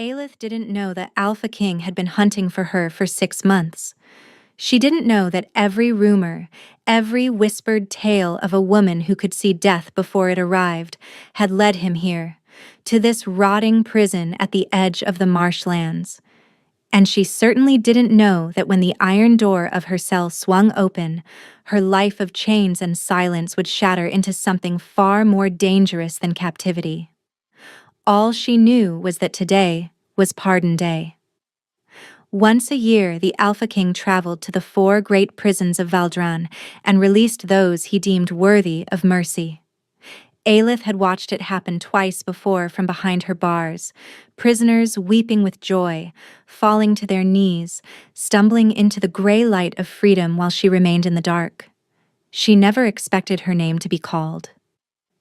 Aelith didn't know that Alpha King had been hunting for her for 6 months. She didn't know that every rumor, every whispered tale of a woman who could see death before it arrived, had led him here, to this rotting prison at the edge of the marshlands. And she certainly didn't know that when the iron door of her cell swung open, her life of chains and silence would shatter into something far more dangerous than captivity. All she knew was that today was Pardon Day. Once a year, the Alpha King traveled to the 4 great prisons of Valdran and released those he deemed worthy of mercy. Aelith had watched it happen twice before from behind her bars, prisoners weeping with joy, falling to their knees, stumbling into the gray light of freedom while she remained in the dark. She never expected her name to be called.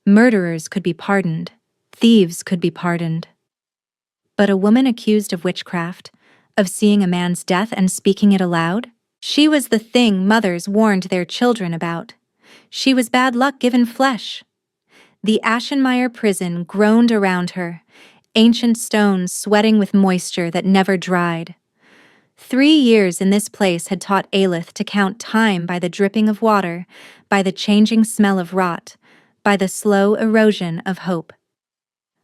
Murderers could be pardoned. Thieves could be pardoned. But a woman accused of witchcraft, of seeing a man's death and speaking it aloud? She was the thing mothers warned their children about. She was bad luck given flesh. The Ashenmire prison groaned around her, ancient stones sweating with moisture that never dried. 3 years in this place had taught Aelith to count time by the dripping of water, by the changing smell of rot, by the slow erosion of hope.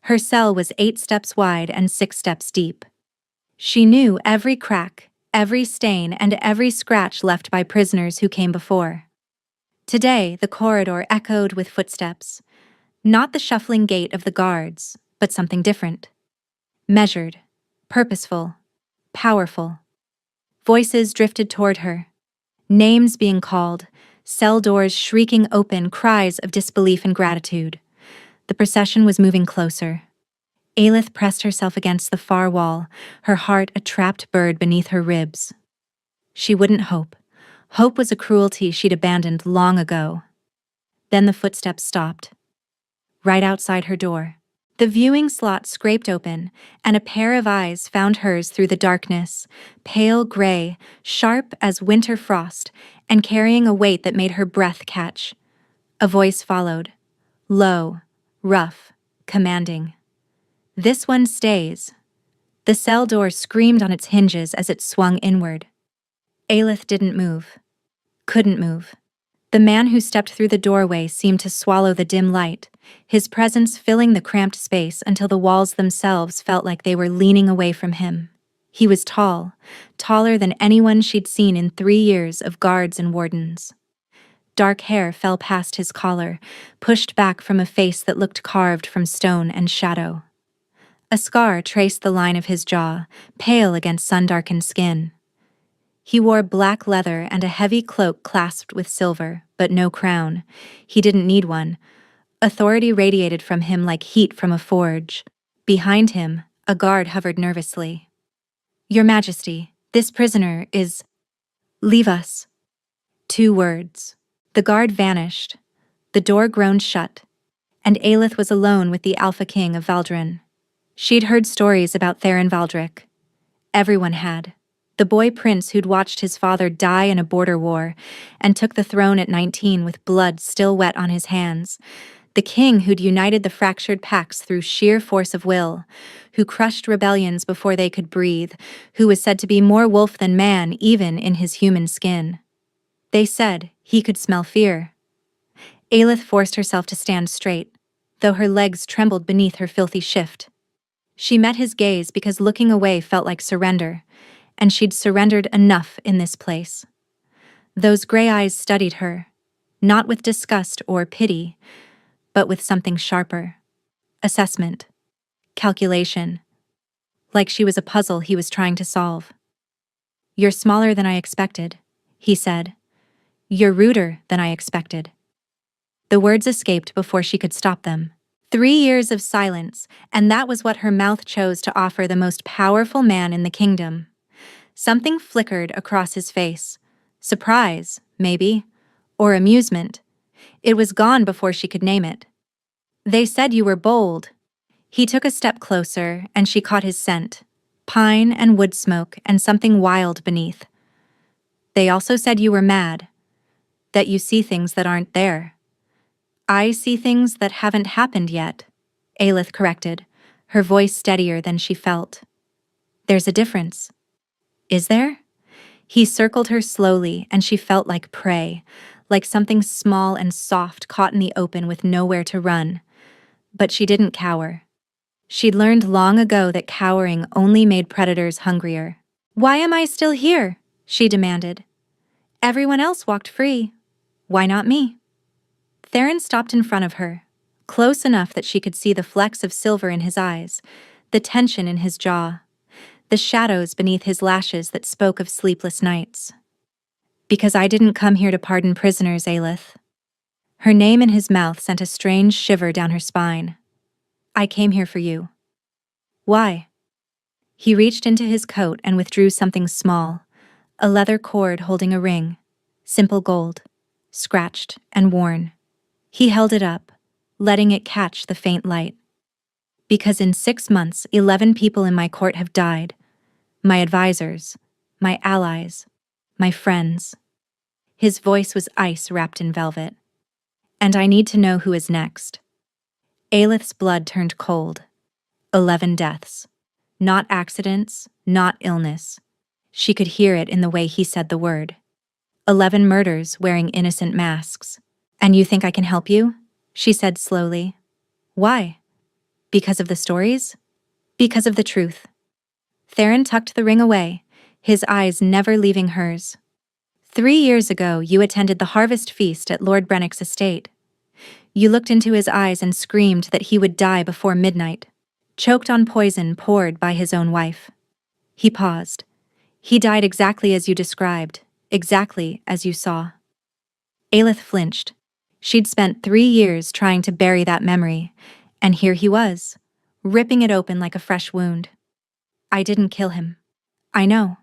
Her cell was 8 steps wide and 6 steps deep. She knew every crack, every stain, and every scratch left by prisoners who came before. Today, the corridor echoed with footsteps. Not the shuffling gait of the guards, but something different. Measured, purposeful, powerful. Voices drifted toward her. Names being called, cell doors shrieking open cries of disbelief and gratitude. The procession was moving closer. Aelith pressed herself against the far wall, her heart a trapped bird beneath her ribs. She wouldn't hope. Hope was a cruelty she'd abandoned long ago. Then the footsteps stopped. Right outside her door. The viewing slot scraped open, and a pair of eyes found hers through the darkness, pale gray, sharp as winter frost, and carrying a weight that made her breath catch. A voice followed. Low, rough, commanding. This one stays. The cell door screamed on its hinges as it swung inward. Aelith didn't move. Couldn't move. The man who stepped through the doorway seemed to swallow the dim light, his presence filling the cramped space until the walls themselves felt like they were leaning away from him. He was tall, taller than anyone she'd seen in 3 years of guards and wardens. Dark hair fell past his collar, pushed back from a face that looked carved from stone and shadow. A scar traced the line of his jaw, pale against sun-darkened skin. He wore black leather and a heavy cloak clasped with silver, but no crown. He didn't need one. Authority radiated from him like heat from a forge. Behind him, a guard hovered nervously. "Your Majesty, this prisoner is—" "Leave us." 2 words. The guard vanished. The door groaned shut, and Aelith was alone with the Alpha King of Valdran. She'd heard stories about Theron Valdric. Everyone had. The boy prince who'd watched his father die in a border war and took the throne at 19 with blood still wet on his hands. The king who'd united the fractured Pax through sheer force of will, who crushed rebellions before they could breathe, who was said to be more wolf than man even in his human skin. They said he could smell fear. Aelith forced herself to stand straight, though her legs trembled beneath her filthy shift. She met his gaze because looking away felt like surrender, and she'd surrendered enough in this place. Those gray eyes studied her, not with disgust or pity, but with something sharper. Assessment. Calculation. Like she was a puzzle he was trying to solve. "You're smaller than I expected," he said. "You're ruder than I expected." The words escaped before she could stop them. 3 years of silence, and that was what her mouth chose to offer the most powerful man in the kingdom. Something flickered across his face. Surprise, maybe, or amusement. It was gone before she could name it. "They said you were bold." He took a step closer, and she caught his scent. Pine and wood smoke and something wild beneath. "They also said you were mad. That you see things that aren't there." "I see things that haven't happened yet," Aelith corrected, her voice steadier than she felt. There's a difference. Is there? He circled her slowly, and she felt like prey, like something small and soft caught in the open with nowhere to run. But she didn't cower. She'd learned long ago that cowering only made predators hungrier. "Why am I still here?" she demanded. "Everyone else walked free. Why not me?" Theron stopped in front of her, close enough that she could see the flecks of silver in his eyes, the tension in his jaw, the shadows beneath his lashes that spoke of sleepless nights. "Because I didn't come here to pardon prisoners, Aelith." Her name in his mouth sent a strange shiver down her spine. "I came here for you." "Why?" He reached into his coat and withdrew something small, a leather cord holding a ring, simple gold, scratched and worn. He held it up, letting it catch the faint light. "Because in 6 months, 11 people in my court have died. My advisors, my allies, my friends." His voice was ice wrapped in velvet. "And I need to know who is next." Aelith's blood turned cold. 11 deaths. Not accidents, not illness. She could hear it in the way he said the word. 11 murders wearing innocent masks. "And you think I can help you?" she said slowly. "Why?" "Because of the stories?" "Because of the truth." Theron tucked the ring away, his eyes never leaving hers. 3 years ago, you attended the harvest feast at Lord Brennick's estate. You looked into his eyes and screamed that he would die before midnight, choked on poison poured by his own wife. He paused. "He died exactly as you described, exactly as you saw." Aelith flinched. She'd spent 3 years trying to bury that memory, and here he was, ripping it open like a fresh wound. "I didn't kill him. I know."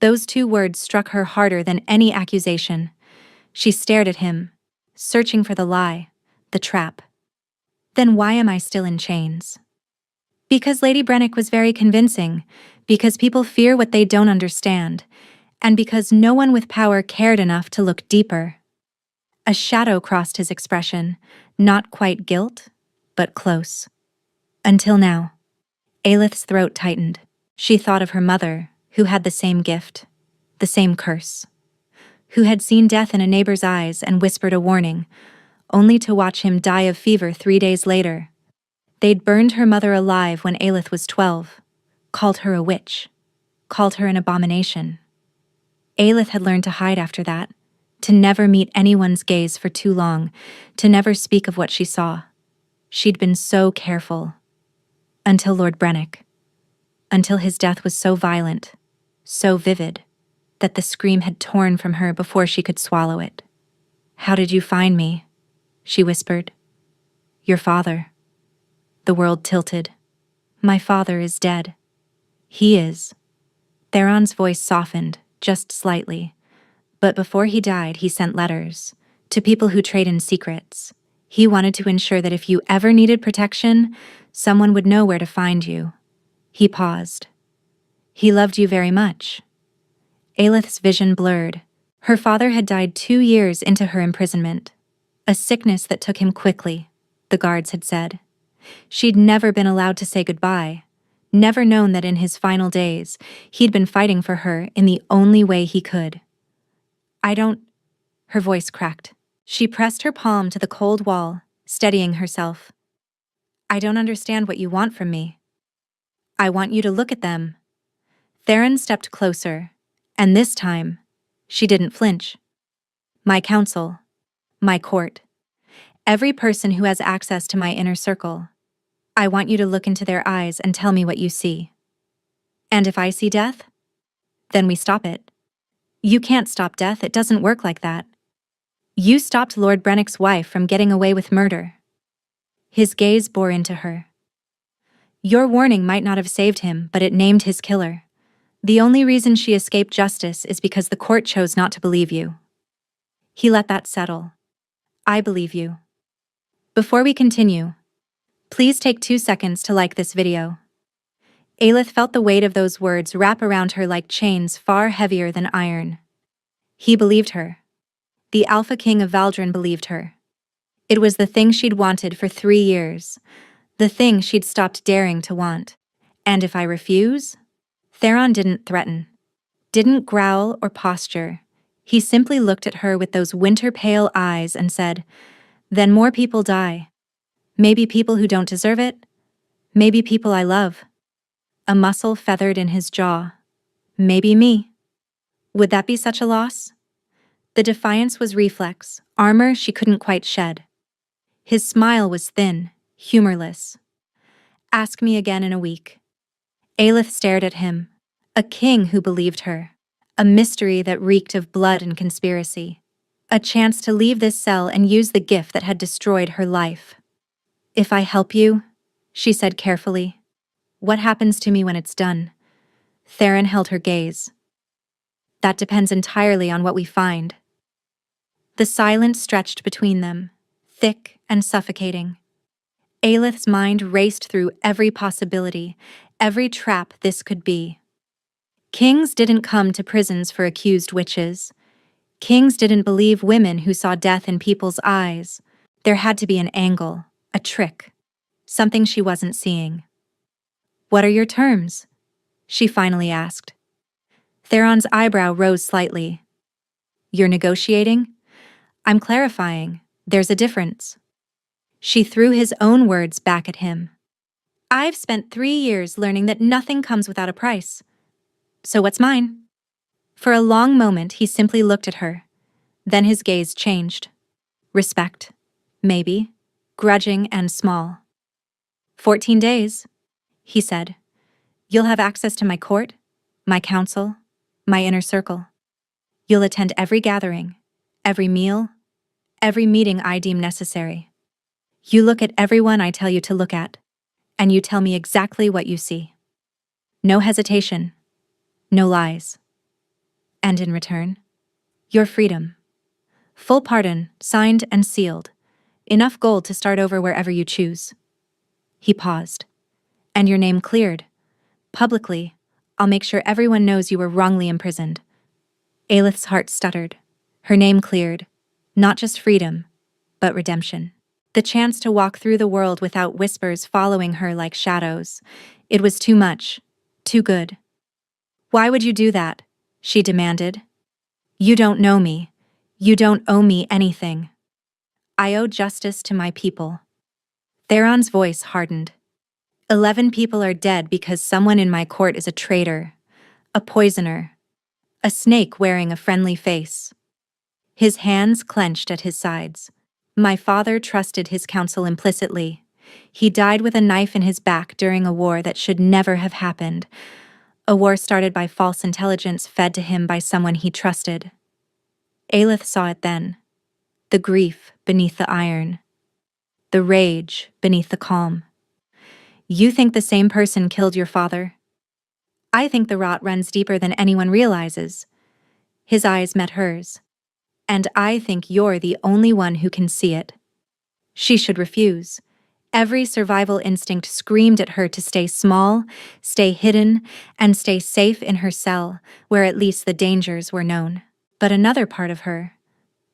Those 2 words struck her harder than any accusation. She stared at him, searching for the lie, the trap. "Then why am I still in chains?" "Because Lady Brennick was very convincing, because people fear what they don't understand, and because no one with power cared enough to look deeper." A shadow crossed his expression, not quite guilt, but close. "Until now." Aelith's throat tightened. She thought of her mother, who had the same gift, the same curse, who had seen death in a neighbor's eyes and whispered a warning, only to watch him die of fever 3 days later. They'd burned her mother alive when Aelith was 12, called her a witch, called her an abomination. Aelith had learned to hide after that, to never meet anyone's gaze for too long, to never speak of what she saw. She'd been so careful. Until Lord Brennick. Until his death was so violent, so vivid, that the scream had torn from her before she could swallow it. "How did you find me?" she whispered. "Your father." The world tilted. "My father is dead." "He is." Theron's voice softened, just slightly. "But before he died, he sent letters to people who trade in secrets. He wanted to ensure that if you ever needed protection, someone would know where to find you." He paused. "He loved you very much." Aelith's vision blurred. Her father had died 2 years into her imprisonment. A sickness that took him quickly, the guards had said. She'd never been allowed to say goodbye, never known that in his final days, he'd been fighting for her in the only way he could. "I don't..." Her voice cracked. She pressed her palm to the cold wall, steadying herself. "I don't understand what you want from me." "I want you to look at them." Theron stepped closer, and this time, she didn't flinch. "My council. My court. Every person who has access to my inner circle. I want you to look into their eyes and tell me what you see. And if I see death, then we stop it." "You can't stop death, it doesn't work like that." "You stopped Lord Brennick's wife from getting away with murder." His gaze bore into her. "Your warning might not have saved him, but it named his killer. The only reason she escaped justice is because the court chose not to believe you." He let that settle. "I believe you." Before we continue, please take 2 seconds to like this video. Aelith felt the weight of those words wrap around her like chains far heavier than iron. He believed her. The Alpha King of Valdren believed her. It was the thing she'd wanted for 3 years, the thing she'd stopped daring to want. "And if I refuse?" Theron didn't threaten, didn't growl or posture. He simply looked at her with those winter-pale eyes and said, "Then more people die. Maybe people who don't deserve it. Maybe people I love." A muscle feathered in his jaw. "Maybe me. Would that be such a loss?" The defiance was reflex, armor she couldn't quite shed. His smile was thin, humorless. "Ask me again in a week." Aelith stared at him, a king who believed her, a mystery that reeked of blood and conspiracy, a chance to leave this cell and use the gift that had destroyed her life. "If I help you," she said carefully, "what happens to me when it's done?" Theron held her gaze. "That depends entirely on what we find." The silence stretched between them, thick and suffocating. Aelith's mind raced through every possibility, every trap this could be. Kings didn't come to prisons for accused witches. Kings didn't believe women who saw death in people's eyes. There had to be an angle, a trick, something she wasn't seeing. "What are your terms?" she finally asked. Theron's eyebrow rose slightly. "You're negotiating?" "I'm clarifying. There's a difference." She threw his own words back at him. "I've spent 3 years learning that nothing comes without a price. So what's mine?" For a long moment he simply looked at her. Then his gaze changed. Respect. Maybe. Grudging and small. 14 days, he said. "You'll have access to my court, my council, my inner circle. You'll attend every gathering, every meal, every meeting I deem necessary. You look at everyone I tell you to look at, and you tell me exactly what you see. No hesitation, no lies. And in return, your freedom. Full pardon, signed and sealed. Enough gold to start over wherever you choose." He paused. "And your name cleared. Publicly, I'll make sure everyone knows you were wrongly imprisoned." Aelith's heart stuttered. Her name cleared. Not just freedom, but redemption. The chance to walk through the world without whispers following her like shadows. It was too much. Too good. "Why would you do that?" she demanded. "You don't know me. You don't owe me anything. I owe justice to my people." Theron's voice hardened. 11 people are dead because someone in my court is a traitor, a poisoner, a snake wearing a friendly face. His hands clenched at his sides. My father trusted his counsel implicitly. He died with a knife in his back during a war that should never have happened. A war started by false intelligence fed to him by someone he trusted. Aelith saw it then. The grief beneath the iron. The rage beneath the calm. "You think the same person killed your father?" "I think the rot runs deeper than anyone realizes." His eyes met hers. "And I think you're the only one who can see it." She should refuse. Every survival instinct screamed at her to stay small, stay hidden, and stay safe in her cell, where at least the dangers were known. But another part of her,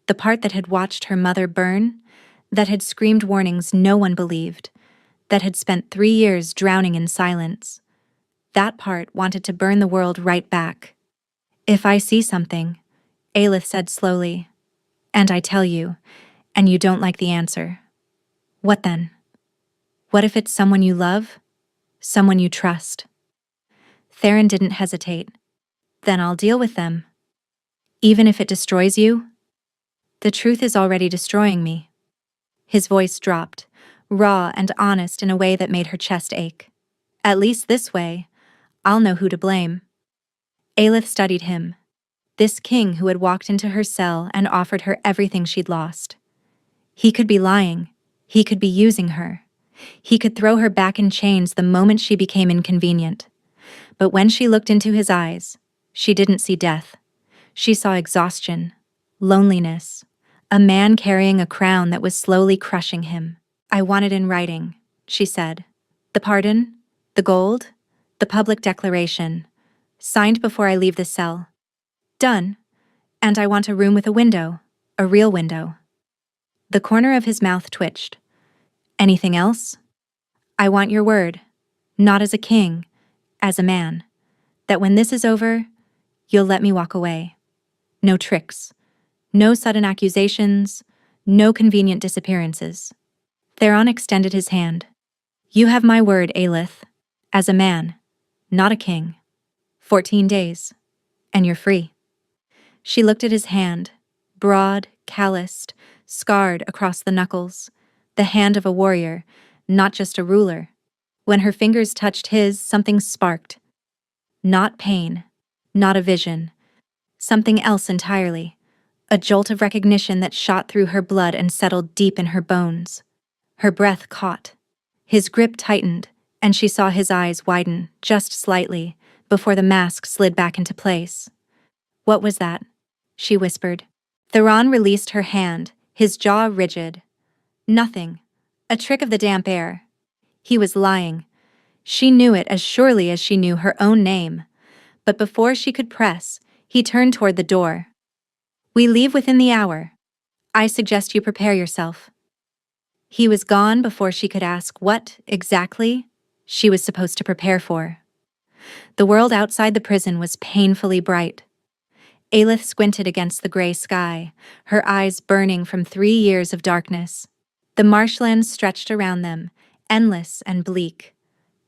the part that had watched her mother burn, that had screamed warnings no one believed, that had spent 3 years drowning in silence, that part wanted to burn the world right back. "If I see something," Aelith said slowly, "and I tell you, and you don't like the answer, what then? What if it's someone you love? Someone you trust?" Theron didn't hesitate. "Then I'll deal with them. Even if it destroys you?" "The truth is already destroying me." His voice dropped, raw and honest in a way that made her chest ache. "At least this way, I'll know who to blame." Aelith studied him, this king who had walked into her cell and offered her everything she'd lost. He could be lying. He could be using her. He could throw her back in chains the moment she became inconvenient. But when she looked into his eyes, she didn't see death. She saw exhaustion, loneliness, a man carrying a crown that was slowly crushing him. "I want it in writing," she said. "The pardon, the gold, the public declaration, signed before I leave the cell. Done. And I want a room with a window, a real window." The corner of his mouth twitched. "Anything else?" "I want your word, not as a king, as a man. that when this is over, you'll let me walk away. No tricks. No sudden accusations. No convenient disappearances. Theron extended his hand. You have my word, Aelith. As a man, not a king. 14 days, and you're free. She looked at his hand, broad, calloused, scarred across the knuckles, the hand of a warrior, not just a ruler. When her fingers touched his, something sparked. Not pain, not a vision, something else entirely. A jolt of recognition that shot through her blood and settled deep in her bones. Her breath caught. His grip tightened, and she saw his eyes widen, just slightly, before the mask slid back into place. What was that? She whispered. Theron released her hand, his jaw rigid. Nothing. A trick of the damp air. He was lying. She knew it as surely as she knew her own name. But before she could press, he turned toward the door. We leave within the hour. I suggest you prepare yourself. He was gone before she could ask what, exactly, she was supposed to prepare for. The world outside the prison was painfully bright. Aelith squinted against the gray sky, her eyes burning from 3 years of darkness. The marshlands stretched around them, endless and bleak.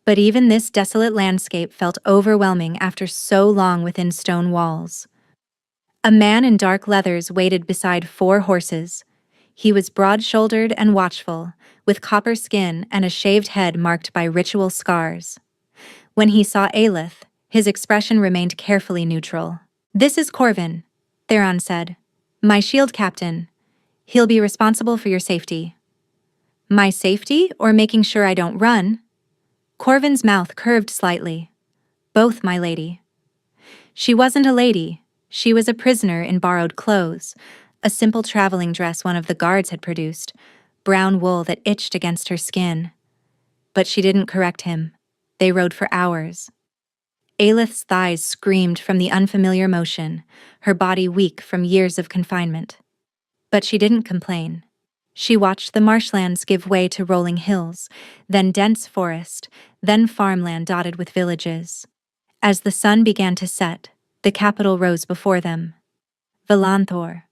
But even this desolate landscape felt overwhelming after so long within stone walls. A man in dark leathers waited beside 4 horses. He was broad-shouldered and watchful, with copper skin and a shaved head marked by ritual scars. When he saw Aelith, his expression remained carefully neutral. This is Corvin, Theron said. My shield captain. He'll be responsible for your safety. My safety, or making sure I don't run? Corvin's mouth curved slightly. Both, my lady. She wasn't a lady. She was a prisoner in borrowed clothes, a simple traveling dress one of the guards had produced, brown wool that itched against her skin. But she didn't correct him. They rode for hours. Aelith's thighs screamed from the unfamiliar motion, her body weak from years of confinement. But she didn't complain. She watched the marshlands give way to rolling hills, then dense forest, then farmland dotted with villages. As the sun began to set, the capital rose before them. Valanthor.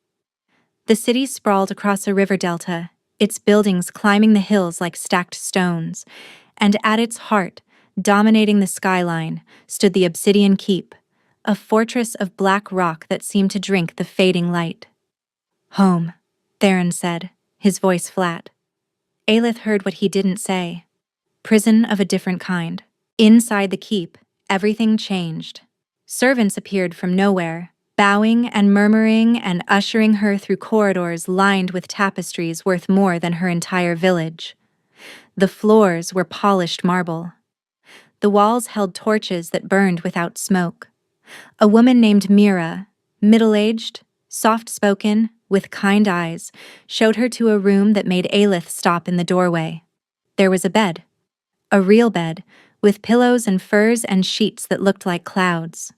The city sprawled across a river delta, its buildings climbing the hills like stacked stones, and at its heart, dominating the skyline, stood the Obsidian Keep, a fortress of black rock that seemed to drink the fading light. Home, Theron said, his voice flat. Aelith heard what he didn't say. Prison of a different kind. Inside the keep, everything changed. Servants appeared from nowhere, bowing and murmuring and ushering her through corridors lined with tapestries worth more than her entire village. The floors were polished marble. The walls held torches that burned without smoke. A woman named Mira, middle-aged, soft-spoken, with kind eyes, showed her to a room that made Aelith stop in the doorway. There was a bed. A real bed, with pillows and furs and sheets that looked like clouds.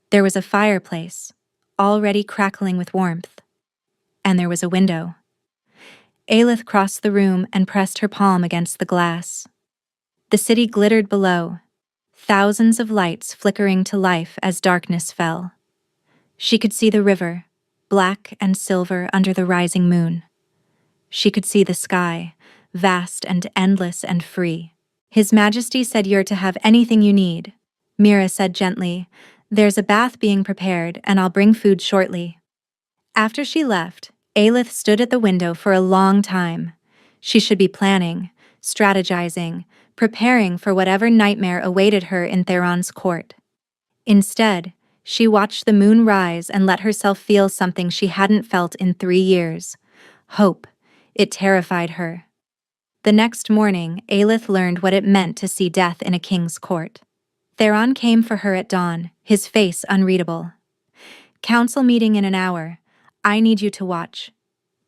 There was a fireplace, already crackling with warmth. And there was a window. Aelith crossed the room and pressed her palm against the glass. The city glittered below, thousands of lights flickering to life as darkness fell. She could see the river, black and silver under the rising moon. She could see the sky, vast and endless and free. His Majesty said you're to have anything you need, Mira said gently. There's a bath being prepared, and I'll bring food shortly. After she left, Aelith stood at the window for a long time. She should be planning, strategizing, preparing for whatever nightmare awaited her in Theron's court. Instead, she watched the moon rise and let herself feel something she hadn't felt in 3 years. Hope. It terrified her. The next morning, Aelith learned what it meant to see death in a king's court. Theron came for her at dawn, his face unreadable. Council meeting in an hour. I need you to watch.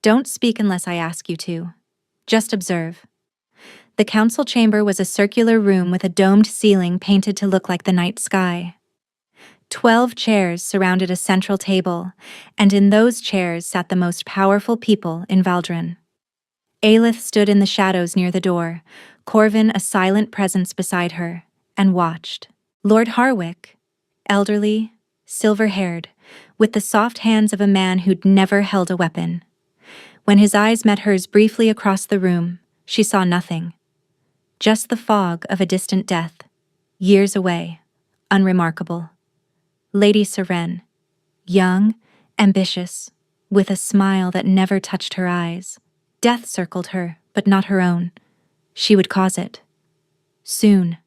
Don't speak unless I ask you to. Just observe. The council chamber was a circular room with a domed ceiling painted to look like the night sky. 12 chairs surrounded a central table, and in those chairs sat the most powerful people in Valdren. Aelith stood in the shadows near the door, Corvin a silent presence beside her, and watched. Lord Harwick, elderly, silver-haired, with the soft hands of a man who'd never held a weapon. When his eyes met hers briefly across the room, she saw nothing. Just the fog of a distant death, years away, unremarkable. Lady Seren, young, ambitious, with a smile that never touched her eyes. Death circled her, but not her own. She would cause it. Soon.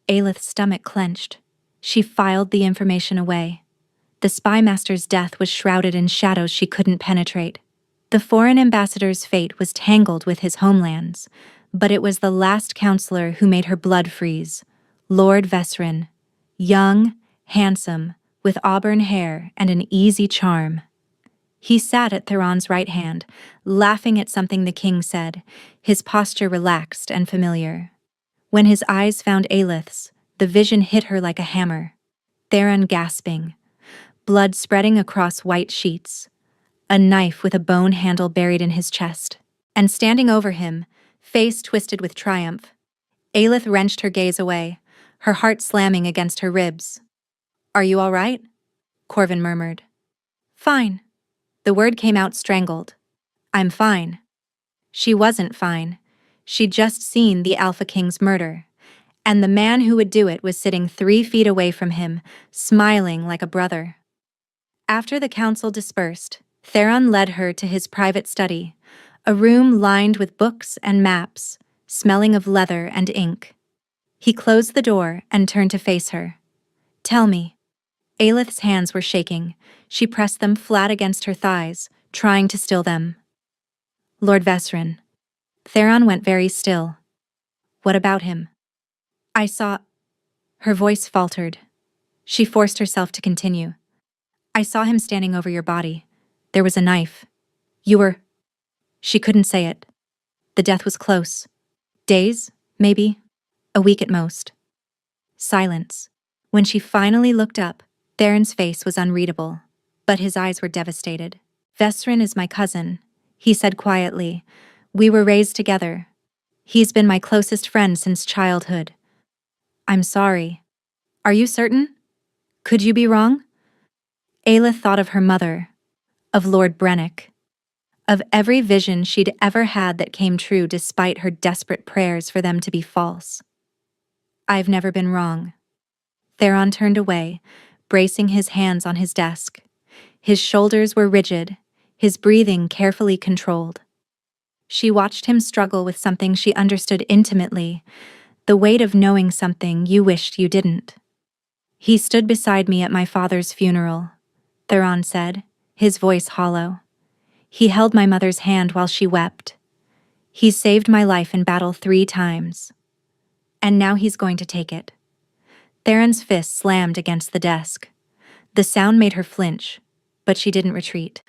Aelith's stomach clenched. She filed the information away. The spy master's death was shrouded in shadows she couldn't penetrate. The foreign ambassador's fate was tangled with his homeland's, but it was the last counselor who made her blood freeze. Lord Vesrin, young, handsome, with auburn hair and an easy charm. He sat at Theron's right hand, laughing at something the king said, his posture relaxed and familiar. When his eyes found Aelith's, the vision hit her like a hammer. Theron gasping, blood spreading across white sheets, a knife with a bone handle buried in his chest. And standing over him, face twisted with triumph, Aelith wrenched her gaze away, her heart slamming against her ribs. "Are you all right?" Corvin murmured. "Fine." The word came out strangled. "I'm fine." She wasn't fine. She'd just seen the Alpha King's murder, and the man who would do it was sitting 3 feet away from him, smiling like a brother. After the council dispersed, Theron led her to his private study, a room lined with books and maps, smelling of leather and ink. He closed the door and turned to face her. "Tell me." Aelith's hands were shaking. She pressed them flat against her thighs, trying to still them. "Lord Vesrin." Theron went very still. "What about him?" "I saw—" Her voice faltered. She forced herself to continue. "I saw him standing over your body. There was a knife. You were—" She couldn't say it. The death was close. Days, maybe. A week at most. Silence. When she finally looked up, Theron's face was unreadable, but his eyes were devastated. "Vesrin is my cousin," he said quietly. "We were raised together. He's been my closest friend since childhood." "I'm sorry." "Are you certain? Could you be wrong?" Aelith thought of her mother, of Lord Brennick, of every vision she'd ever had that came true despite her desperate prayers for them to be false. "I've never been wrong." Theron turned away, bracing his hands on his desk. His shoulders were rigid, his breathing carefully controlled. She watched him struggle with something she understood intimately, the weight of knowing something you wished you didn't. "He stood beside me at my father's funeral," Theron said, his voice hollow. "He held my mother's hand while she wept. He saved my life in battle 3 times. And now he's going to take it." Theron's fist slammed against the desk. The sound made her flinch, but she didn't retreat.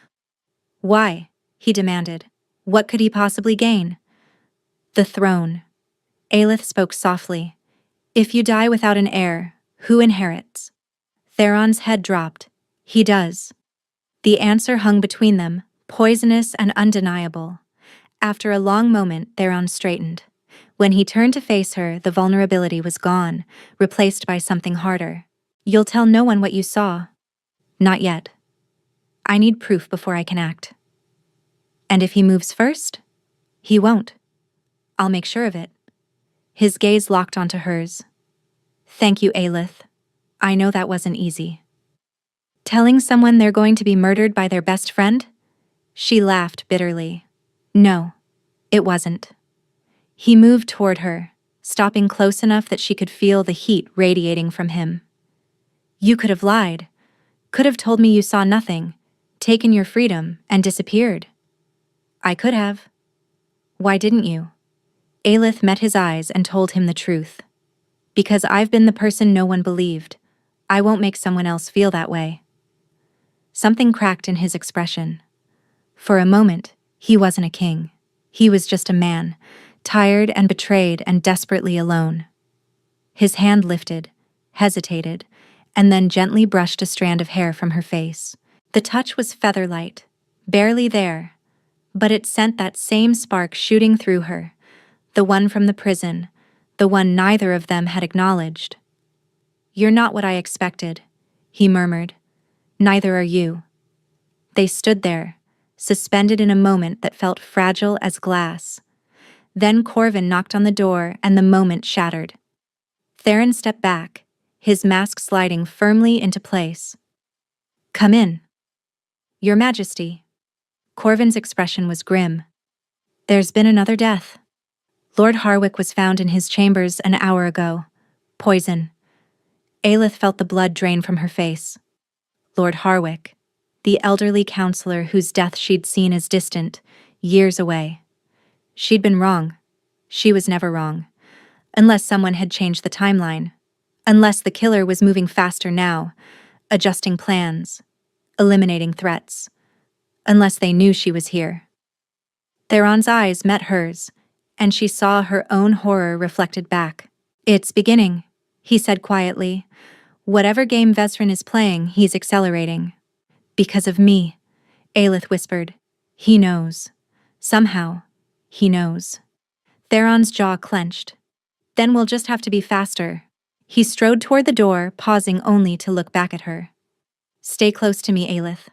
"Why?" he demanded. "What could he possibly gain?" "The throne." Aelith spoke softly. "If you die without an heir, who inherits?" Theron's head dropped. "He does." The answer hung between them, poisonous and undeniable. After a long moment, Theron straightened. When he turned to face her, the vulnerability was gone, replaced by something harder. "You'll tell no one what you saw?" "Not yet. I need proof before I can act." "And if he moves first?" "He won't. I'll make sure of it." His gaze locked onto hers. "Thank you, Aelith. I know that wasn't easy." "Telling someone they're going to be murdered by their best friend?" She laughed bitterly. "No, it wasn't." He moved toward her, stopping close enough that she could feel the heat radiating from him. "You could have lied. Could have told me you saw nothing, taken your freedom, and disappeared." "I could have." "Why didn't you?" Aelith met his eyes and told him the truth. "Because I've been the person no one believed. I won't make someone else feel that way." Something cracked in his expression. For a moment, he wasn't a king. He was just a man, tired and betrayed and desperately alone. His hand lifted, hesitated, and then gently brushed a strand of hair from her face. The touch was feather-light, barely there, but it sent that same spark shooting through her, the one from the prison, the one neither of them had acknowledged. "You're not what I expected," he murmured. Neither are you. They stood there, suspended in a moment that felt fragile as glass. Then Corvin knocked on the door and the moment shattered. Theron stepped back, his mask sliding firmly into place. Come in. Your Majesty. Corvin's expression was grim. There's been another death. Lord Harwick was found in his chambers an hour ago. Poison. Aelith felt the blood drain from her face. Lord Harwick, the elderly counselor whose death she'd seen as distant, years away. She'd been wrong. She was never wrong. Unless someone had changed the timeline. Unless the killer was moving faster now, adjusting plans, eliminating threats. Unless they knew she was here. Theron's eyes met hers, and she saw her own horror reflected back. It's beginning, he said quietly. Whatever game Vesrin is playing, he's accelerating. Because of me, Aelith whispered. He knows. Somehow, he knows. Theron's jaw clenched. Then we'll just have to be faster. He strode toward the door, pausing only to look back at her. Stay close to me, Aelith.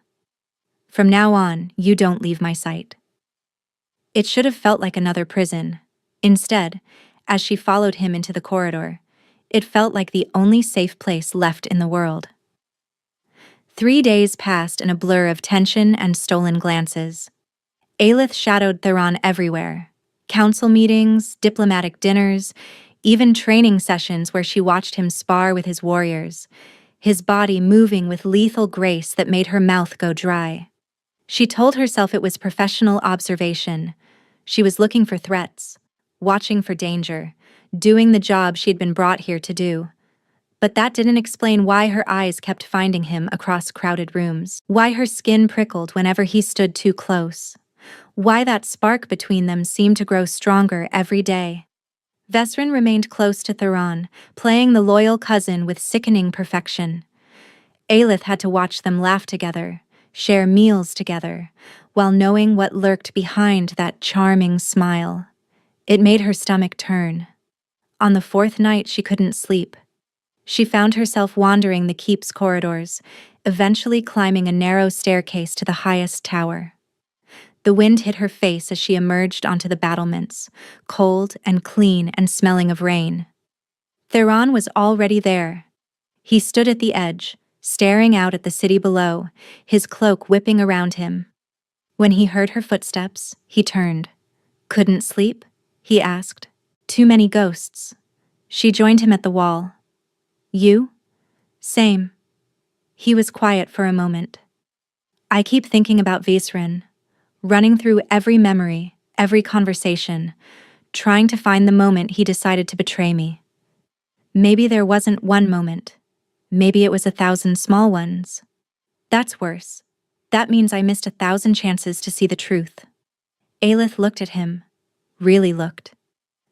From now on, you don't leave my sight. It should have felt like another prison. Instead, as she followed him into the corridor, it felt like the only safe place left in the world. 3 days passed in a blur of tension and stolen glances. Aelith shadowed Theron everywhere. Council meetings, diplomatic dinners, even training sessions where she watched him spar with his warriors, his body moving with lethal grace that made her mouth go dry. She told herself it was professional observation. She was looking for threats, watching for danger, doing the job she'd been brought here to do. But that didn't explain why her eyes kept finding him across crowded rooms, why her skin prickled whenever he stood too close, why that spark between them seemed to grow stronger every day. Vesrin remained close to Theron, playing the loyal cousin with sickening perfection. Aelith had to watch them laugh together, share meals together, while knowing what lurked behind that charming smile. It made her stomach turn. On the 4th night, she couldn't sleep. She found herself wandering the keep's corridors, eventually climbing a narrow staircase to the highest tower. The wind hit her face as she emerged onto the battlements, cold and clean and smelling of rain. Theron was already there. He stood at the edge, staring out at the city below, his cloak whipping around him. When he heard her footsteps, he turned. Couldn't sleep? He asked. Too many ghosts. She joined him at the wall. You? Same. He was quiet for a moment. I keep thinking about Vesrin, running through every memory, every conversation, trying to find the moment he decided to betray me. Maybe there wasn't one moment. Maybe it was 1,000 small ones. That's worse. That means I missed 1,000 chances to see the truth. Aelith looked at him. Really looked.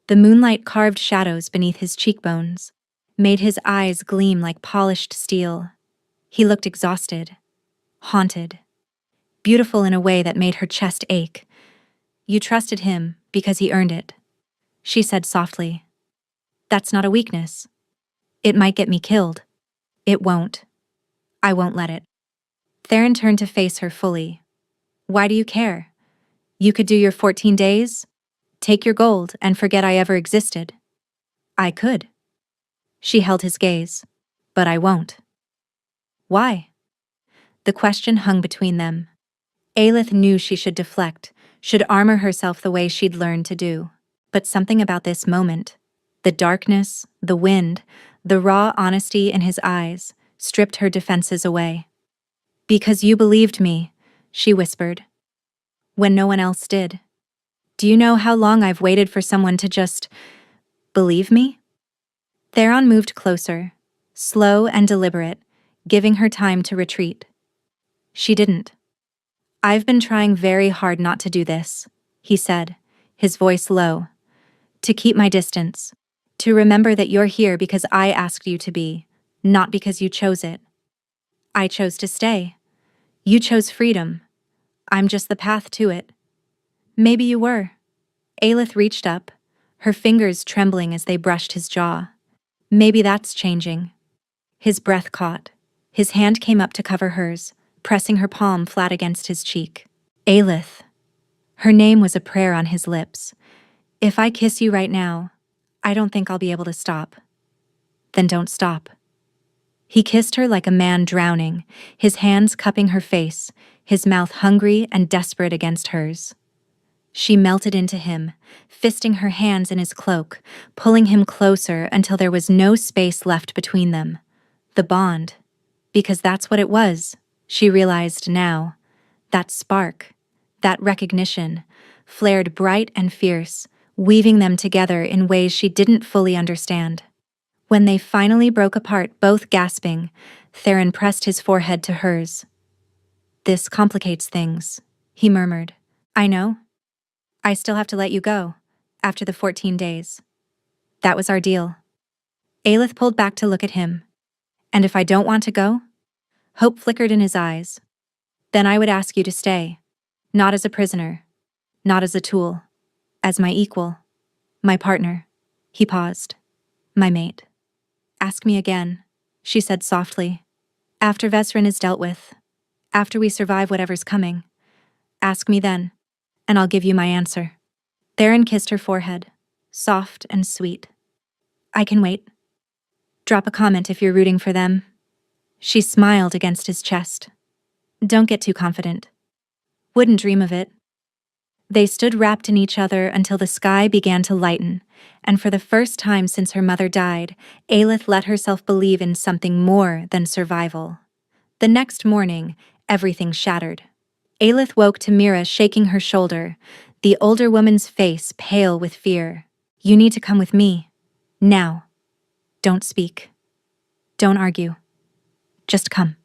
The moonlight carved shadows beneath his cheekbones, made his eyes gleam like polished steel. He looked exhausted, haunted, beautiful in a way that made her chest ache. You trusted him because he earned it, she said softly. That's not a weakness. It might get me killed. It won't. I won't let it. Theron turned to face her fully. Why do you care? You could do your 14 days, take your gold, and forget I ever existed. I could. She held his gaze. But I won't. Why? The question hung between them. Aelith knew she should deflect, should armor herself the way she'd learned to do. But something about this moment, the darkness, the wind, the raw honesty in his eyes, stripped her defenses away. Because you believed me, she whispered. When no one else did. Do you know how long I've waited for someone to just believe me? Theron moved closer, slow and deliberate, giving her time to retreat. She didn't. I've been trying very hard not to do this, he said, his voice low. To keep my distance. To remember that you're here because I asked you to be, not because you chose it. I chose to stay. You chose freedom. I'm just the path to it. Maybe you were. Aelith reached up, her fingers trembling as they brushed his jaw. Maybe that's changing. His breath caught. His hand came up to cover hers, pressing her palm flat against his cheek. Aelith. Her name was a prayer on his lips. If I kiss you right now, I don't think I'll be able to stop. Then don't stop. He kissed her like a man drowning, his hands cupping her face, his mouth hungry and desperate against hers. She melted into him, fisting her hands in his cloak, pulling him closer until there was no space left between them. The bond. Because that's what it was, she realized now. That spark, that recognition, flared bright and fierce, weaving them together in ways she didn't fully understand. When they finally broke apart, both gasping, Theron pressed his forehead to hers. This complicates things, he murmured. I know. I still have to let you go, after the 14 days. That was our deal. Aelith pulled back to look at him. And if I don't want to go? Hope flickered in his eyes. Then I would ask you to stay. Not as a prisoner. Not as a tool. As my equal. My partner. He paused. My mate. Ask me again, she said softly. After Vesrin is dealt with. After we survive whatever's coming. Ask me then, and I'll give you my answer. Theron kissed her forehead, soft and sweet. I can wait. Drop a comment if you're rooting for them. She smiled against his chest. Don't get too confident. Wouldn't dream of it. They stood wrapped in each other until the sky began to lighten, and for the first time since her mother died, Aelith let herself believe in something more than survival. The next morning, everything shattered. Aelith woke to Mira shaking her shoulder, the older woman's face pale with fear. You need to come with me. Now. Don't speak. Don't argue. Just come.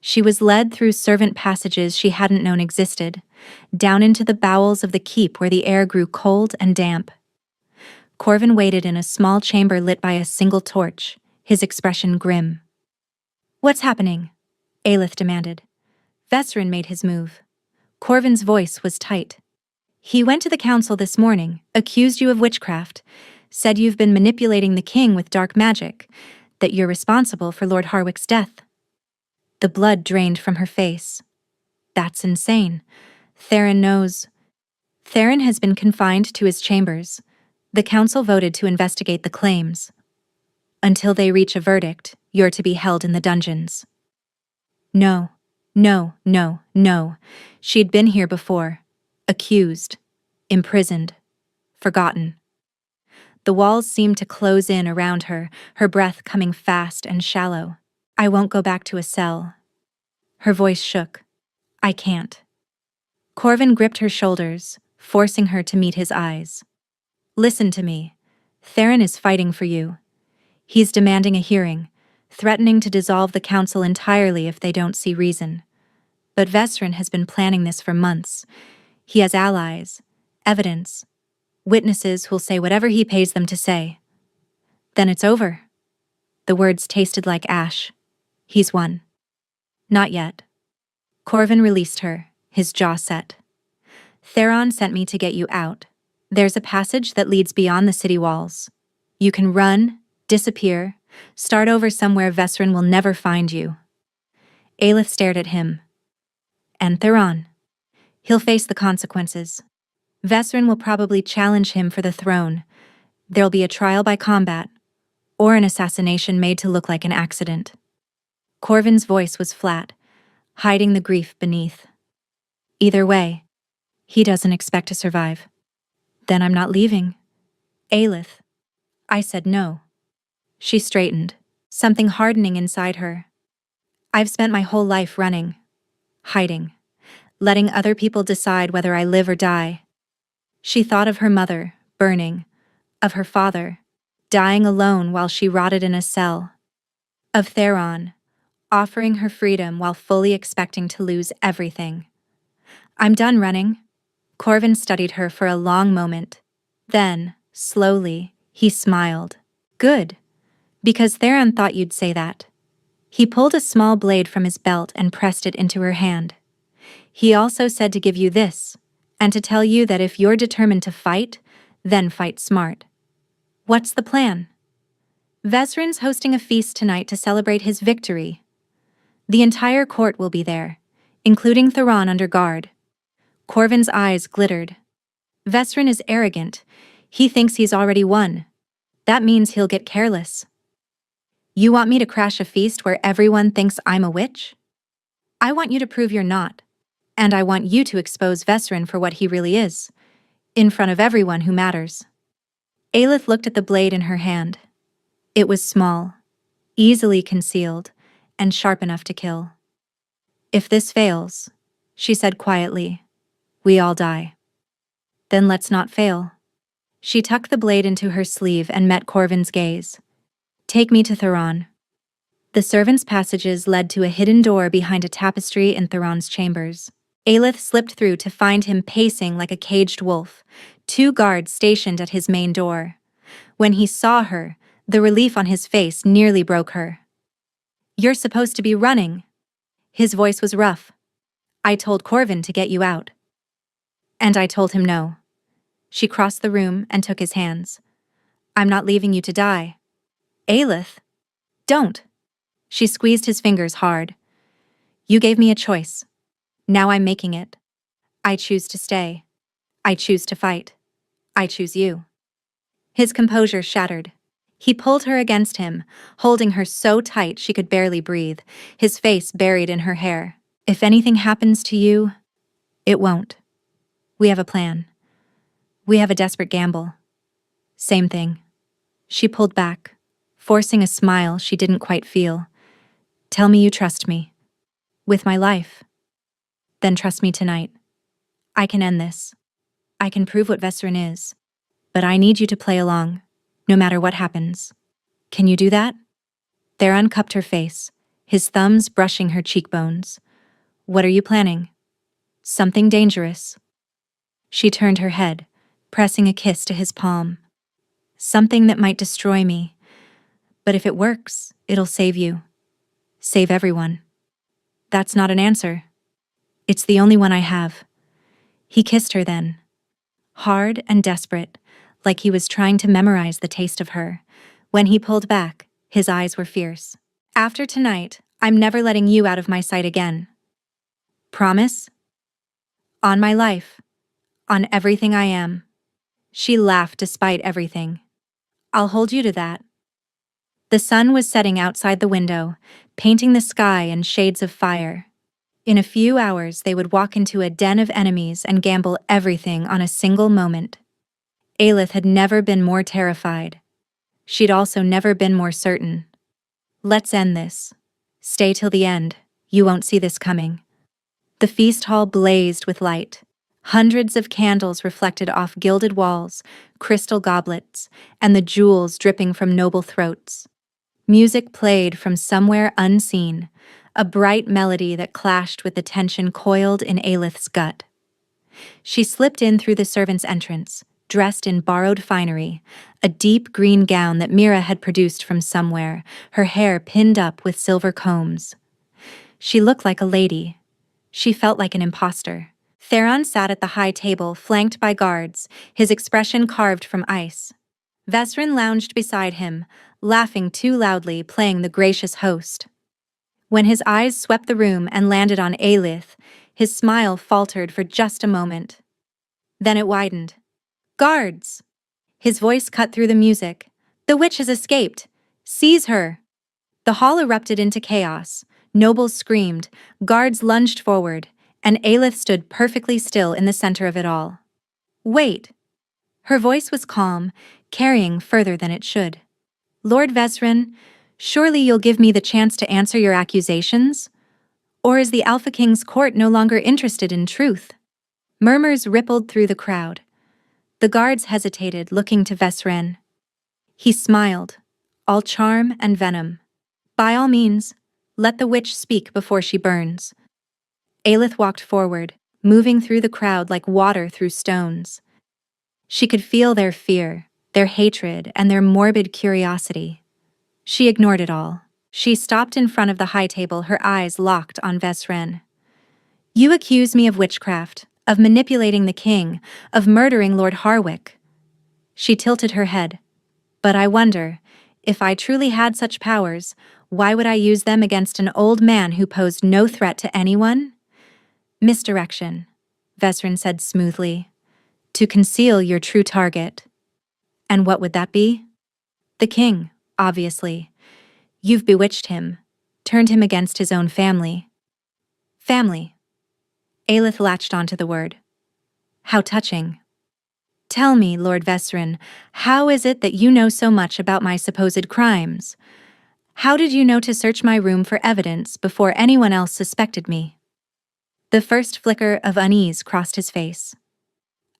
She was led through servant passages she hadn't known existed, down into the bowels of the keep where the air grew cold and damp. Corvin waited in a small chamber lit by a single torch, his expression grim. What's happening? Aelith demanded. Vesrin made his move. Corvin's voice was tight. He went to the council this morning, accused you of witchcraft, said you've been manipulating the king with dark magic, that you're responsible for Lord Harwick's death. The blood drained from her face. That's insane. Theron knows. Theron has been confined to his chambers. The council voted to investigate the claims. Until they reach a verdict, you're to be held in the dungeons. No. She'd been here before. Accused. Imprisoned. Forgotten. The walls seemed to close in around her, her breath coming fast and shallow. I won't go back to a cell. Her voice shook. I can't. Corvin gripped her shoulders, forcing her to meet his eyes. Listen to me. Theron is fighting for you. He's demanding a hearing, threatening to dissolve the council entirely if they don't see reason. But Vesrin has been planning this for months. He has allies, evidence, witnesses who'll say whatever he pays them to say. Then it's over. The words tasted like ash. He's won. Not yet. Corvin released her, his jaw set. Theron sent me to get you out. There's a passage that leads beyond the city walls. You can run, disappear, start over somewhere Vesrin will never find you. Aelith stared at him. And Theron. He'll face the consequences. Vesrin will probably challenge him for the throne. There'll be a trial by combat, or an assassination made to look like an accident. Corvin's voice was flat, hiding the grief beneath. Either way, he doesn't expect to survive. Then I'm not leaving. Aelith. I said no. She straightened, something hardening inside her. I've spent my whole life running, hiding, letting other people decide whether I live or die. She thought of her mother, burning, of her father, dying alone while she rotted in a cell, of Theron, offering her freedom while fully expecting to lose everything. I'm done running. Corvin studied her for a long moment. Then, slowly, he smiled. Good. Because Theron thought you'd say that. He pulled a small blade from his belt and pressed it into her hand. He also said to give you this, and to tell you that if you're determined to fight, then fight smart. What's the plan? Vesrin's hosting a feast tonight to celebrate his victory, The entire court will be there, including Theron under guard. Corvin's eyes glittered. Vesrin is arrogant. He thinks he's already won. That means he'll get careless. You want me to crash a feast where everyone thinks I'm a witch? I want you to prove you're not. And I want you to expose Vesrin for what he really is, in front of everyone who matters. Aelith looked at the blade in her hand. It was small, easily concealed, and sharp enough to kill. If this fails, she said quietly, we all die. Then let's not fail. She tucked the blade into her sleeve and met Corvin's gaze. Take me to Theron. The servants' passages led to a hidden door behind a tapestry in Theron's chambers. Aelith slipped through to find him pacing like a caged wolf, 2 guards stationed at his main door. When he saw her, the relief on his face nearly broke her. You're supposed to be running. His voice was rough. I told Corvin to get you out. And I told him no. She crossed the room and took his hands. I'm not leaving you to die. Aelith, don't. She squeezed his fingers hard. You gave me a choice. Now I'm making it. I choose to stay. I choose to fight. I choose you. His composure shattered. He pulled her against him, holding her so tight she could barely breathe, his face buried in her hair. If anything happens to you, it won't. We have a plan. We have a desperate gamble. Same thing. She pulled back, forcing a smile she didn't quite feel. Tell me you trust me. With my life. Then trust me tonight. I can end this. I can prove what Vesrin is. But I need you to play along, no matter what happens. Can you do that? Theron cupped her face, his thumbs brushing her cheekbones. What are you planning? Something dangerous. She turned her head, pressing a kiss to his palm. Something that might destroy me. But if it works, it'll save you. Save everyone. That's not an answer. It's the only one I have. He kissed her then. Hard and desperate, like he was trying to memorize the taste of her. When he pulled back, his eyes were fierce. After tonight, I'm never letting you out of my sight again. Promise? On my life. On everything I am. She laughed despite everything. I'll hold you to that. The sun was setting outside the window, painting the sky in shades of fire. In a few hours, they would walk into a den of enemies and gamble everything on a single moment. Aelith had never been more terrified. She'd also never been more certain. Let's end this. Stay till the end. You won't see this coming. The feast hall blazed with light. Hundreds of candles reflected off gilded walls, crystal goblets, and the jewels dripping from noble throats. Music played from somewhere unseen, a bright melody that clashed with the tension coiled in Aelith's gut. She slipped in through the servants' entrance, dressed in borrowed finery, a deep green gown that Mira had produced from somewhere, her hair pinned up with silver combs. She looked like a lady. She felt like an imposter. Theron sat at the high table, flanked by guards, his expression carved from ice. Vesrin lounged beside him, laughing too loudly, playing the gracious host. When his eyes swept the room and landed on Aelith, his smile faltered for just a moment. Then it widened. Guards! His voice cut through the music. The witch has escaped. Seize her! The hall erupted into chaos. Nobles screamed, guards lunged forward, and Aelith stood perfectly still in the center of it all. Wait! Her voice was calm, carrying further than it should. Lord Vesrin, surely you'll give me the chance to answer your accusations? Or is the Alpha King's court no longer interested in truth? Murmurs rippled through the crowd. The guards hesitated, looking to Vesrin. He smiled, all charm and venom. By all means, let the witch speak before she burns. Aelith walked forward, moving through the crowd like water through stones. She could feel their fear, their hatred, and their morbid curiosity. She ignored it all. She stopped in front of the high table, her eyes locked on Vesrin. You accuse me of witchcraft, of manipulating the king, of murdering Lord Harwick. She tilted her head. But I wonder, If I truly had such powers, why would I use them against an old man who posed no threat to anyone? Misdirection, Vesrin said smoothly. To conceal your true target. And what would that be? The king, obviously. You've bewitched him, turned him against his own family. Family. Aelith latched onto the word. How touching. Tell me, Lord Vesrin, how is it that you know so much about my supposed crimes? How did you know to search my room for evidence before anyone else suspected me? The first flicker of unease crossed his face.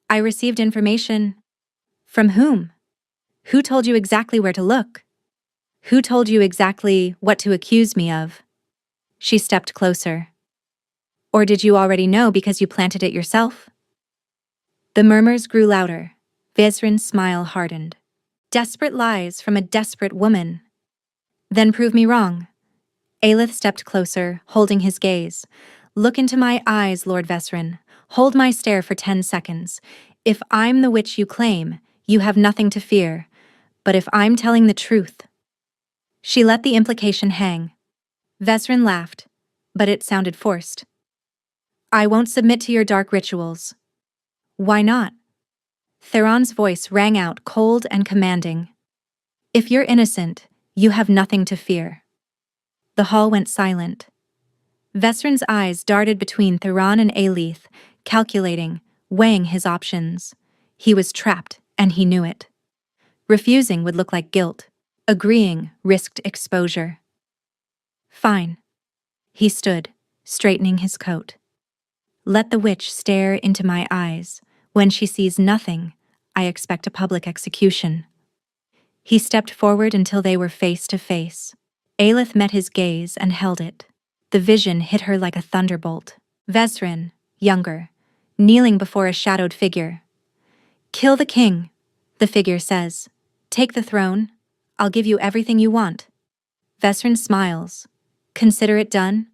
I received information. From whom? Who told you exactly where to look? Who told you exactly what to accuse me of? She stepped closer. Or did you already know because you planted it yourself? The murmurs grew louder. Vesrin's smile hardened. Desperate lies from a desperate woman. Then prove me wrong. Aelith stepped closer, holding his gaze. Look into my eyes, Lord Vesrin. Hold my stare for 10 seconds. If I'm the witch you claim, you have nothing to fear. But if I'm telling the truth... She let the implication hang. Vesrin laughed, but it sounded forced. I won't submit to your dark rituals. Why not? Theron's voice rang out cold and commanding. If you're innocent, you have nothing to fear. The hall went silent. Vesrin's eyes darted between Theron and Aelith, calculating, weighing his options. He was trapped, and he knew it. Refusing would look like guilt. Agreeing risked exposure. Fine. He stood, straightening his coat. Let the witch stare into my eyes. When she sees nothing, I expect a public execution. He stepped forward until they were face to face. Aelith met his gaze and held it. The vision hit her like a thunderbolt. Vesrin, younger, kneeling before a shadowed figure. Kill the king, the figure says. Take the throne. I'll give you everything you want. Vesrin smiles. Consider it done?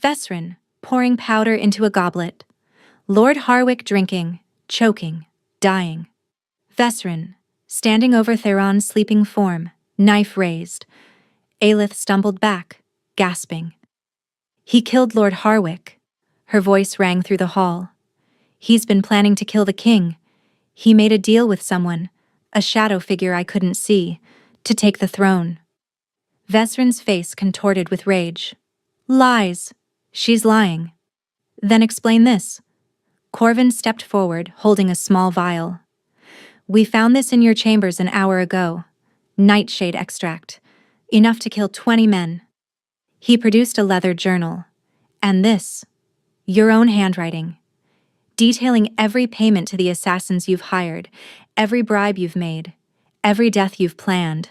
Vesrin, pouring powder into a goblet. Lord Harwick drinking, choking, dying. Vesrin, standing over Theron's sleeping form, knife raised. Aelith stumbled back, gasping. He killed Lord Harwick. Her voice rang through the hall. He's been planning to kill the king. He made a deal with someone, a shadow figure I couldn't see, to take the throne. Vesrin's face contorted with rage. Lies. She's lying. Then explain this. Corvin stepped forward, holding a small vial. We found this in your chambers an hour ago. Nightshade extract. Enough to kill 20 men. He produced a leather journal. And this. Your own handwriting. Detailing every payment to the assassins you've hired, every bribe you've made, every death you've planned.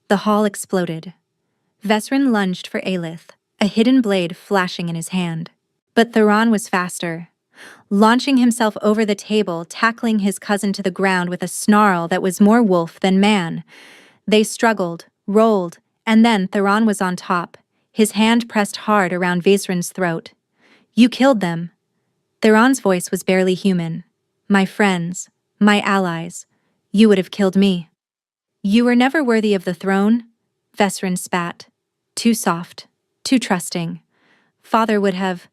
The hall exploded. Vesrin lunged for Aelith, a hidden blade flashing in his hand. But Theron was faster. Launching himself over the table, tackling his cousin to the ground with a snarl that was more wolf than man. They struggled, rolled, and then Theron was on top, his hand pressed hard around Vesrin's throat. You killed them. Theron's voice was barely human. My friends, my allies, you would have killed me. You were never worthy of the throne, Vesrin spat. Too soft, too trusting. Father would have...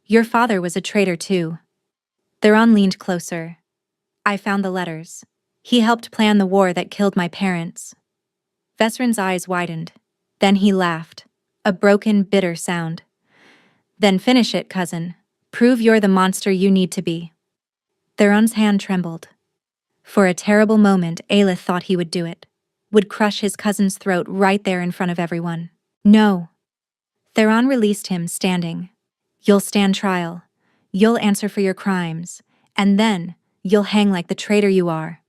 Your father was a traitor too. Theron leaned closer. I found the letters. He helped plan the war that killed my parents. Vesrin's eyes widened. Then he laughed, a broken, bitter sound. Then finish it, cousin. Prove you're the monster you need to be. Theron's hand trembled. For a terrible moment, Aelith thought he would do it. Would crush his cousin's throat right there in front of everyone. No. Theron released him, standing. You'll stand trial. You'll answer for your crimes. And then, you'll hang like the traitor you are.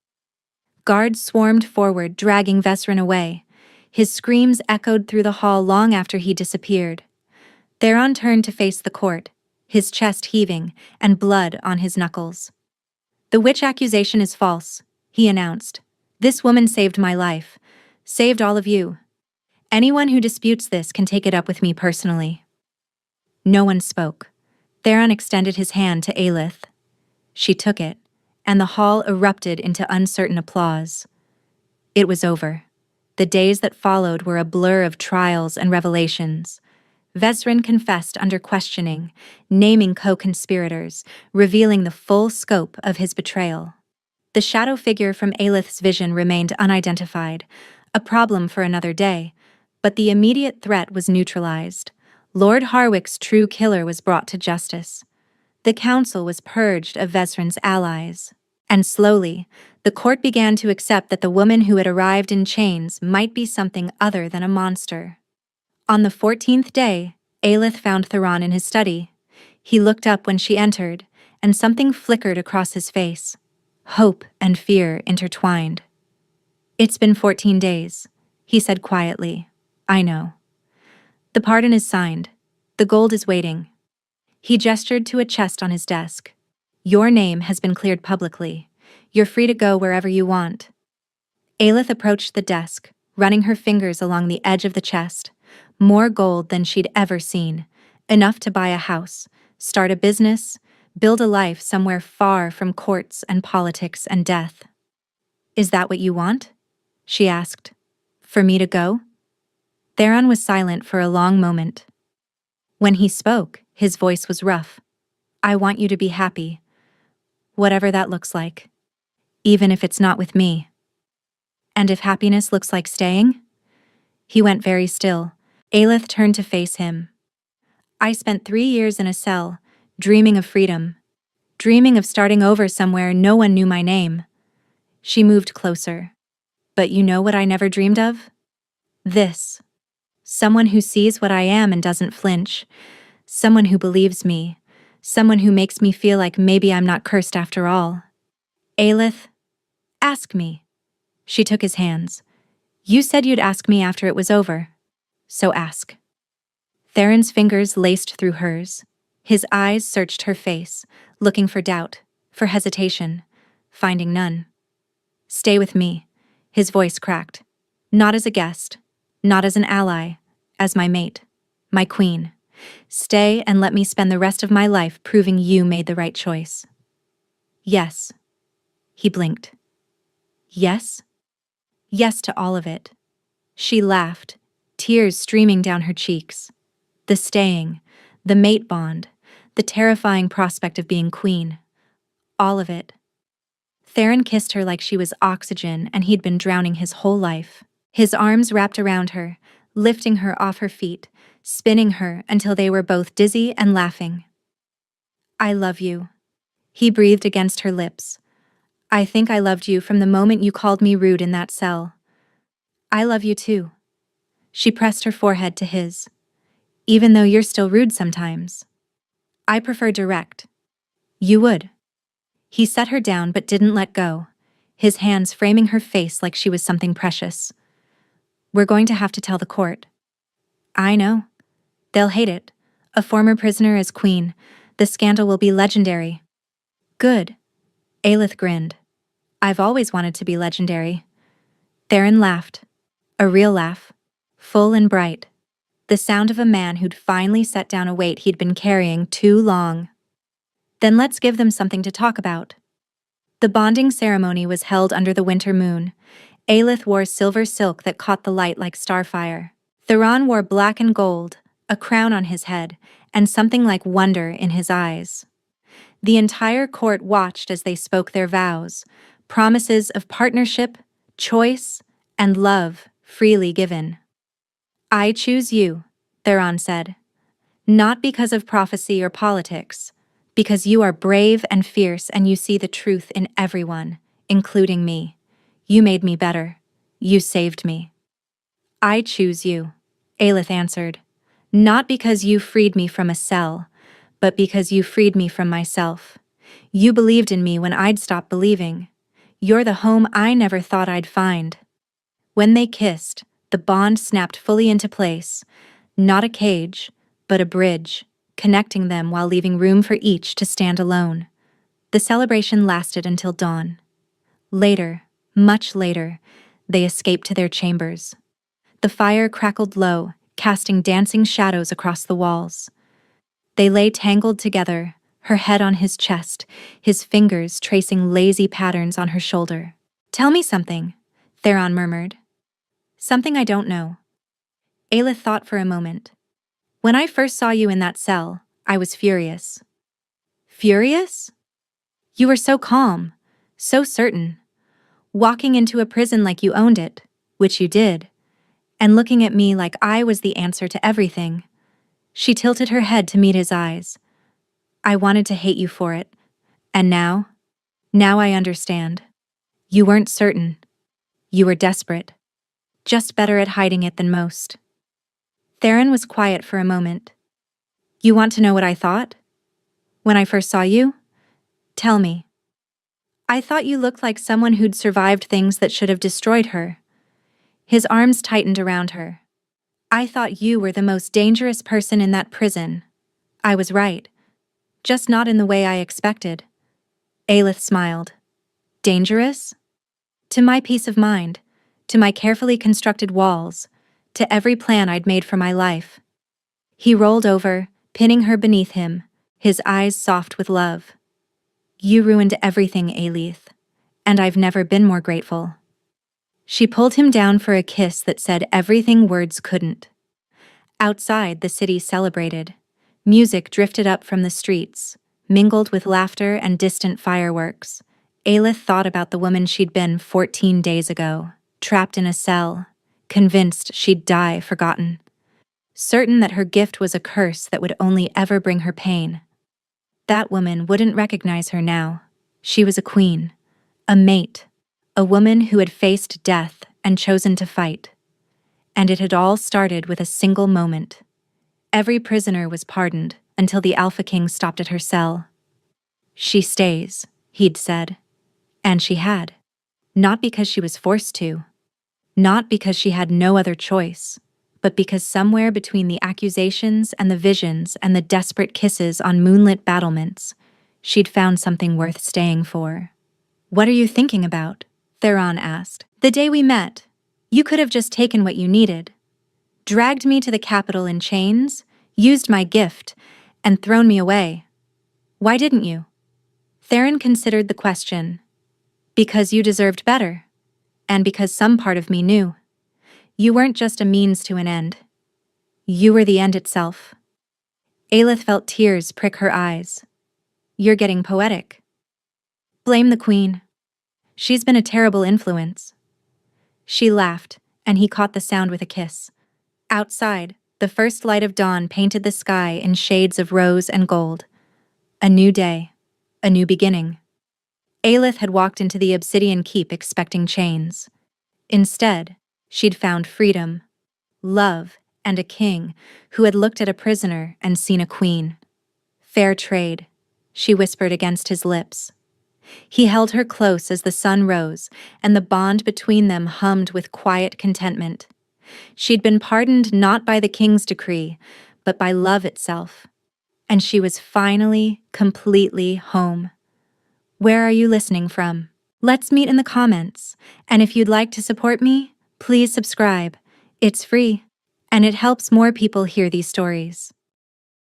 Guards swarmed forward, dragging Vesrin away. His screams echoed through the hall long after he disappeared. Theron turned to face the court, his chest heaving, and blood on his knuckles. The witch accusation is false, he announced. This woman saved my life. Saved all of you. Anyone who disputes this can take it up with me personally. No one spoke. Theron extended his hand to Aelith. She took it, and the hall erupted into uncertain applause. It was over. The days that followed were a blur of trials and revelations. Vesrin confessed under questioning, naming co-conspirators, revealing the full scope of his betrayal. The shadow figure from Aelith's vision remained unidentified, a problem for another day, but the immediate threat was neutralized. Lord Harwick's true killer was brought to justice. The council was purged of Vesrin's allies. And slowly, the court began to accept that the woman who had arrived in chains might be something other than a monster. On the 14th day, Aelith found Theron in his study. He looked up when she entered, and something flickered across his face. Hope and fear intertwined. "It's been 14 days," he said quietly. "I know. The pardon is signed. The gold is waiting." He gestured to a chest on his desk. "Your name has been cleared publicly. You're free to go wherever you want." Aelith approached the desk, running her fingers along the edge of the chest. More gold than she'd ever seen. Enough to buy a house, start a business, build a life somewhere far from courts and politics and death. "Is that what you want?" she asked. "For me to go?" Theron was silent for a long moment. When he spoke, his voice was rough. "I want you to be happy. Whatever that looks like. Even if it's not with me." "And if happiness looks like staying?" He went very still. Aelith turned to face him. "I spent 3 years in a cell, dreaming of freedom. Dreaming of starting over somewhere no one knew my name." She moved closer. "But you know what I never dreamed of? This. Someone who sees what I am and doesn't flinch. Someone who believes me. Someone who makes me feel like maybe I'm not cursed after all." "Aelith, ask me." She took his hands. "You said you'd ask me after it was over. So ask." Theron's fingers laced through hers. His eyes searched her face, looking for doubt, for hesitation, finding none. "Stay with me," his voice cracked. "Not as a guest, not as an ally, as my mate, my queen. Stay and let me spend the rest of my life proving you made the right choice." "Yes." He blinked. "Yes?" "Yes to all of it." She laughed, tears streaming down her cheeks. The staying, the mate bond, the terrifying prospect of being queen. All of it. Theron kissed her like she was oxygen and he'd been drowning his whole life. His arms wrapped around her, lifting her off her feet, spinning her until they were both dizzy and laughing. "I love you." He breathed against her lips. "I think I loved you from the moment you called me rude in that cell. I love you too." She pressed her forehead to his. "Even though you're still rude sometimes. I prefer direct." "You would." He set her down but didn't let go, his hands framing her face like she was something precious. "We're going to have to tell the court." "I know. They'll hate it. A former prisoner as queen. The scandal will be legendary." "Good." Aelith grinned. "I've always wanted to be legendary." Theron laughed. A real laugh. Full and bright. The sound of a man who'd finally set down a weight he'd been carrying too long. "Then let's give them something to talk about." The bonding ceremony was held under the winter moon. Aelith wore silver silk that caught the light like starfire. Theron wore black and gold, a crown on his head, and something like wonder in his eyes. The entire court watched as they spoke their vows, promises of partnership, choice, and love freely given. "I choose you," Theron said. "Not because of prophecy or politics, because you are brave and fierce and you see the truth in everyone, including me. You made me better. You saved me." "I choose you," Aelith answered. "Not because you freed me from a cell, but because you freed me from myself. You believed in me when I'd stopped believing. You're the home I never thought I'd find." When they kissed, the bond snapped fully into place. Not a cage, but a bridge, connecting them while leaving room for each to stand alone. The celebration lasted until dawn. Later, much later, they escaped to their chambers. The fire crackled low, casting dancing shadows across the walls. They lay tangled together, her head on his chest, his fingers tracing lazy patterns on her shoulder. "Tell me something," Theron murmured. Something I don't know. Aelith thought for a moment. When I first saw you in that cell, I was furious. Furious? You were so calm, so certain, walking into a prison like you owned it, which you did, and looking at me like I was the answer to everything. She tilted her head to meet his eyes. I wanted to hate you for it. And now I understand. You weren't certain. You were desperate. Just better at hiding it than most. Theron was quiet for a moment. You want to know what I thought? When I first saw you? Tell me. I thought you looked like someone who'd survived things that should have destroyed her. His arms tightened around her. I thought you were the most dangerous person in that prison. I was right. Just not in the way I expected. Aelith smiled. Dangerous? To my peace of mind, to my carefully constructed walls, to every plan I'd made for my life. He rolled over, pinning her beneath him, his eyes soft with love. You ruined everything, Aelith, and I've never been more grateful. She pulled him down for a kiss that said everything words couldn't. Outside, the city celebrated. Music drifted up from the streets, mingled with laughter and distant fireworks. Aelith thought about the woman she'd been 14 days ago, trapped in a cell, convinced she'd die forgotten, certain that her gift was a curse that would only ever bring her pain. That woman wouldn't recognize her now. She was a queen, a mate, a woman who had faced death and chosen to fight. And it had all started with a single moment. Every prisoner was pardoned until the Alpha King stopped at her cell. She stays, he'd said. And she had. Not because she was forced to. Not because she had no other choice, but because somewhere between the accusations and the visions and the desperate kisses on moonlit battlements, she'd found something worth staying for. What are you thinking about? Theron asked. The day we met, you could have just taken what you needed, dragged me to the capital in chains, used my gift, and thrown me away. Why didn't you? Theron considered the question. Because you deserved better, and because some part of me knew. You weren't just a means to an end. You were the end itself. Aelith felt tears prick her eyes. You're getting poetic. Blame the queen. She's been a terrible influence. She laughed, and he caught the sound with a kiss. Outside, the first light of dawn painted the sky in shades of rose and gold. A new day, a new beginning. Aelith had walked into the Obsidian Keep expecting chains. Instead, she'd found freedom, love, and a king who had looked at a prisoner and seen a queen. Fair trade, she whispered against his lips. He held her close as the sun rose, and the bond between them hummed with quiet contentment. She'd been pardoned not by the king's decree, but by love itself. And she was finally, completely home. Where are you listening from? Let's meet in the comments, and if you'd like to support me, please subscribe. It's free, and it helps more people hear these stories.